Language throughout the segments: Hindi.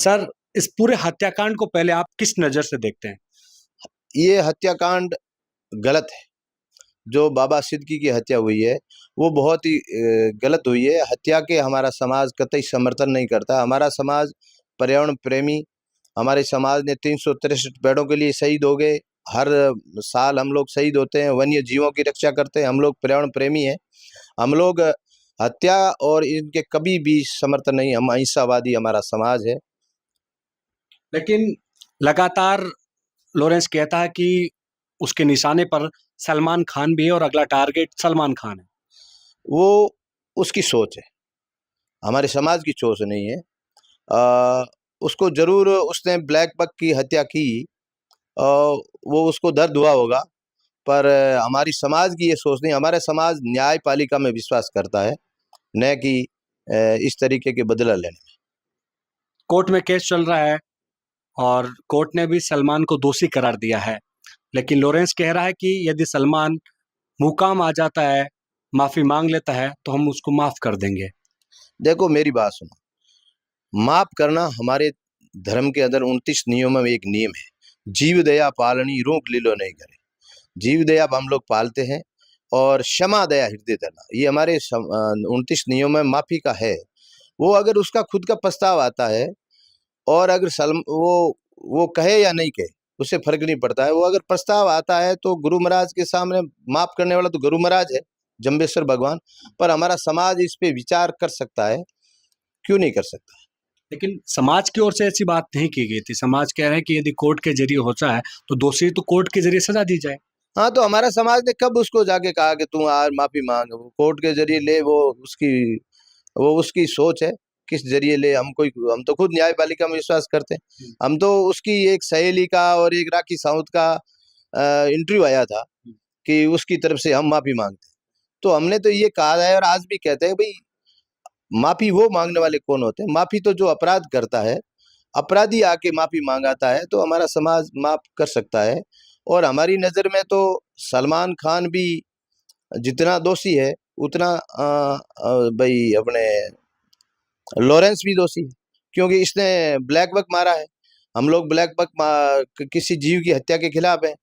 सर, इस पूरे हत्याकांड को पहले आप किस नज़र से देखते हैं? ये हत्याकांड गलत है। जो बाबा सिद्दीकी की हत्या हुई है, वो बहुत ही गलत हुई है। हत्या के हमारा समाज कतई समर्थन नहीं करता। हमारा समाज पर्यावरण प्रेमी, हमारे समाज ने 363 पेड़ों के लिए शहीद हो गए। हर साल हम लोग शहीद होते हैं, वन्य जीवों की रक्षा करते हैं। हम लोग पर्यावरण प्रेमी हैं। हम लोग हत्या और इनके कभी भी समर्थन नहीं, हम अहिंसावादी हमारा समाज है। लेकिन लगातार लॉरेंस कहता है कि उसके निशाने पर सलमान खान भी है और अगला टारगेट सलमान खान है। वो उसकी सोच है, हमारे समाज की सोच नहीं है। उसको जरूर उसने ब्लैक बक की हत्या की, वो उसको दर्द हुआ होगा, पर हमारी समाज की ये सोच नहीं। हमारा समाज न्यायपालिका में विश्वास करता है, न कि इस तरीके के बदला लेने में। कोर्ट में केस चल रहा है और कोर्ट ने भी सलमान को दोषी करार दिया है। लेकिन लॉरेंस कह रहा है कि यदि सलमान मुकाम आ जाता है, माफ़ी मांग लेता है, तो हम उसको माफ़ कर देंगे। देखो मेरी बात सुनो, माफ करना हमारे धर्म के अंदर 29 नियमों में एक नियम है, जीव दया पालनी रोक लीलो नहीं करे। जीव दया हम लोग पालते हैं, और क्षमा दया हृदय धरना, ये हमारे 29 नियमों में माफी का है। वो अगर उसका खुद का प्रस्ताव आता है, और अगर वो कहे या नहीं कहे, उससे फर्क नहीं पड़ता है। वो अगर प्रस्ताव आता है तो गुरु महाराज के सामने माफ करने वाला तो गुरु महाराज है, जम्बेश्वर भगवान। पर हमारा समाज इस पे विचार कर सकता है, क्यों नहीं कर सकता? लेकिन समाज की ओर से ऐसी बात नहीं की गई थी। समाज कह रहे हैं कि यदि कोर्ट के जरिए होता है, तो दोषी तो कोर्ट के जरिए सजा दी जाए। हाँ, तो हमारा समाज ने कब उसको जाके कहा कि तू आज माफी मांग? वो कोर्ट के जरिए ले, वो उसकी सोच है, किस जरिए ले। हम तो खुद न्यायपालिका में विश्वास करते हैं। हम तो उसकी एक सहेली का और एक राखी साउंत का इंटरव्यू आया था कि उसकी तरफ से हम माफी मांगते हैं। तो हमने तो ये कहा है और आज भी कहते हैं, भाई माफी वो मांगने वाले कौन होते हैं? माफी तो जो अपराध करता है, अपराधी आके माफी मांगाता है, तो हमारा समाज माफ कर सकता है। और हमारी नजर में तो सलमान खान भी जितना दोषी है, उतना भाई अपने लॉरेंस भी दोषी है, क्योंकि इसने ब्लैक बक मारा है। हम लोग ब्लैक बक किसी जीव की हत्या के खिलाफ है,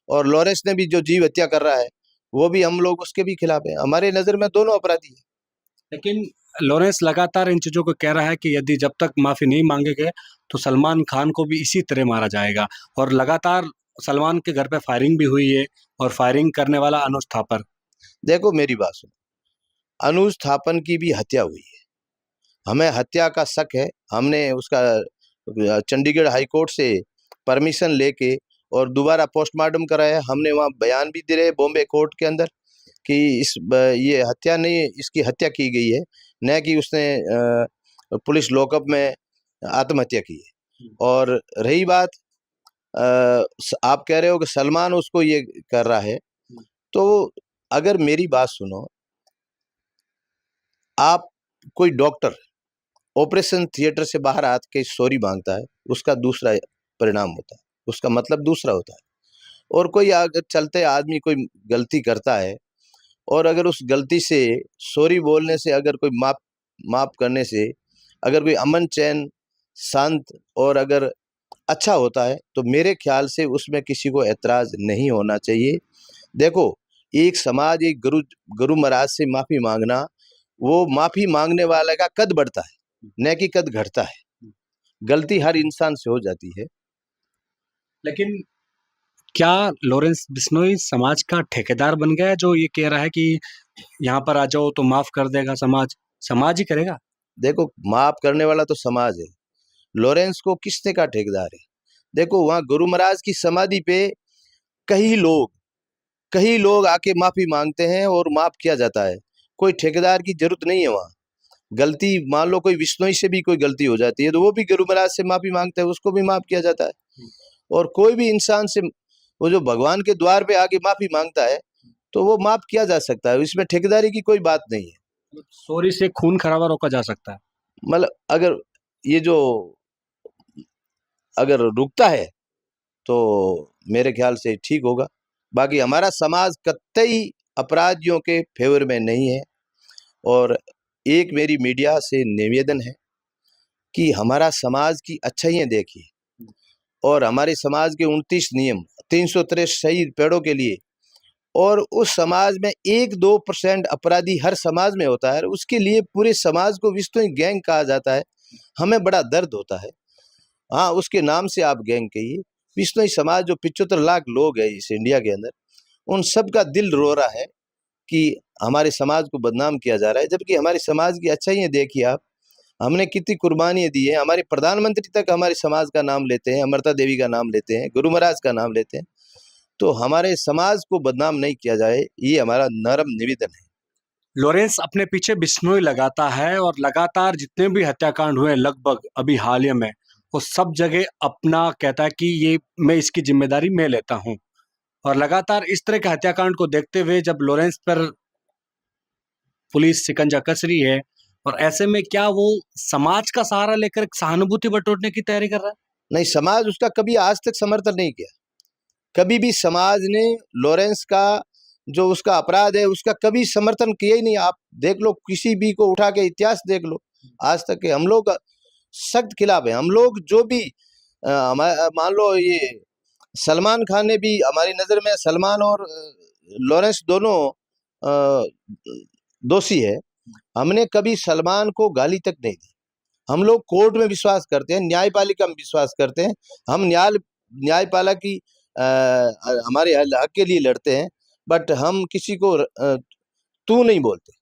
और लॉरेंस ने भी जो जीव हत्या कर रहा है, वो भी हम लोग उसके भी खिलाफ है। हमारे नजर में दोनों अपराधी है। लेकिन लॉरेंस लगातार इन चीज़ों को कह रहा है कि यदि जब तक माफ़ी नहीं मांगेंगे, तो सलमान खान को भी इसी तरह मारा जाएगा। और लगातार सलमान के घर पे फायरिंग भी हुई है और फायरिंग करने वाला अनुज थापर। देखो मेरी बात सुनो, अनुज थापन की भी हत्या हुई है, हमें हत्या का शक है। हमने उसका चंडीगढ़ हाई कोर्ट से परमिशन लेके और दोबारा पोस्टमार्टम कराया। हमने वहाँ बयान भी दे रहे बॉम्बे कोर्ट के अंदर कि ये हत्या नहीं, इसकी हत्या की गई है, न कि उसने पुलिस लॉकअप में आत्महत्या की है। और रही बात, आप कह रहे हो कि सलमान उसको ये कर रहा है, तो अगर मेरी बात सुनो, आप कोई डॉक्टर ऑपरेशन थिएटर से बाहर आके सॉरी मांगता है, उसका दूसरा परिणाम होता है, उसका मतलब दूसरा होता है। और कोई अगर चलते आदमी कोई गलती करता है, और अगर उस गलती से सॉरी बोलने से, अगर कोई माफ माफ करने से अगर कोई अमन चैन शांत और अगर अच्छा होता है, तो मेरे ख्याल से उसमें किसी को ऐतराज नहीं होना चाहिए। देखो, एक समाज, एक गुरु गुरु महाराज से माफी मांगना, वो माफी मांगने वाले का कद बढ़ता है, न कि कद घटता है। गलती हर इंसान से हो जाती है। लेकिन क्या लॉरेंस बिश्नोई समाज का ठेकेदार बन गया है, जो ये कह रहा है कि यहाँ पर आ जाओ तो माफ़ कर देगा समाज? समाज ही करेगा? देखो, माफ करने वाला तो समाज है, लॉरेंस को किसने का ठेकेदार है? देखो, वहां गुरु महाराज की समाधि पे कई लोग कई लोग आके माफी मांगते हैं और माफ किया जाता है। कोई ठेकेदार की जरूरत नहीं है वहाँ। गलती मान लो कोई विश्नोई से भी कोई गलती हो जाती है, तो वो भी गुरु महाराज से माफी मांगता है, उसको भी माफ किया जाता है। और कोई भी इंसान से, वो जो भगवान के द्वार पे आके माफी मांगता है, तो वो माफ किया जा सकता है। इसमें ठेकेदारी की कोई बात नहीं है। सॉरी से खून खराबा रोका जा सकता है। मतलब अगर ये जो अगर रुकता है, तो मेरे ख्याल से ठीक होगा। बाकी हमारा समाज कतई अपराधियों के फेवर में नहीं है। और एक मेरी मीडिया से निवेदन है, कि हमारा समाज की अच्छाइयाँ देखिए और हमारे समाज के 29 नियम, 363 शहीद पेड़ों के लिए, और उस समाज में 1-2% अपराधी हर समाज में होता है, उसके लिए पूरे समाज को विश्नोई गैंग कहा जाता है। हमें बड़ा दर्द होता है। हाँ, उसके नाम से आप गैंग कहिए। विश्नोई समाज जो 75 लाख लोग हैं इस इंडिया के अंदर, उन सब का दिल रो रहा है कि हमारे समाज को बदनाम किया जा रहा है, जबकि हमारे समाज की अच्छाइयाँ देखिए आप। हमने कितनी कुर्बानियाँ दी हैं, हमारे प्रधानमंत्री तक हमारे समाज का नाम लेते हैं, अमृता देवी का नाम लेते हैं, गुरु महाराज का नाम लेते हैं। तो हमारे समाज को बदनाम नहीं किया जाए, ये हमारा नर्म निवेदन है। लॉरेंस अपने पीछे बिश्नोई लगाता है और लगातार जितने भी हत्याकांड हुए लगभग अभी हाल ही में, वो सब जगह अपना कहता है कि ये मैं इसकी जिम्मेदारी मैं लेता हूँ। और लगातार इस तरह के हत्याकांड को देखते हुए जब लॉरेंस पर पुलिस शिकंजा कस रही है, और ऐसे में क्या वो समाज का सहारा लेकर सहानुभूति बटोरने की तैयारी कर रहा है? नहीं, समाज उसका कभी आज तक समर्थन नहीं किया। कभी भी समाज ने लॉरेंस का जो उसका अपराध है उसका कभी समर्थन किया ही नहीं। आप देख लो, किसी भी को उठा के इतिहास देख लो, आज तक के हम लोग सख्त खिलाफ है। हम लोग जो भी मान लो ये सलमान खान ने भी, हमारी नज़र में सलमान और लॉरेंस दोनों दोषी है। हमने कभी सलमान को गाली तक नहीं दी। हम लोग कोर्ट में विश्वास करते हैं, न्यायपालिका में विश्वास करते हैं। हम न्यायपालिका की हमारे हक के लिए लड़ते हैं, बट हम किसी को तू नहीं बोलते।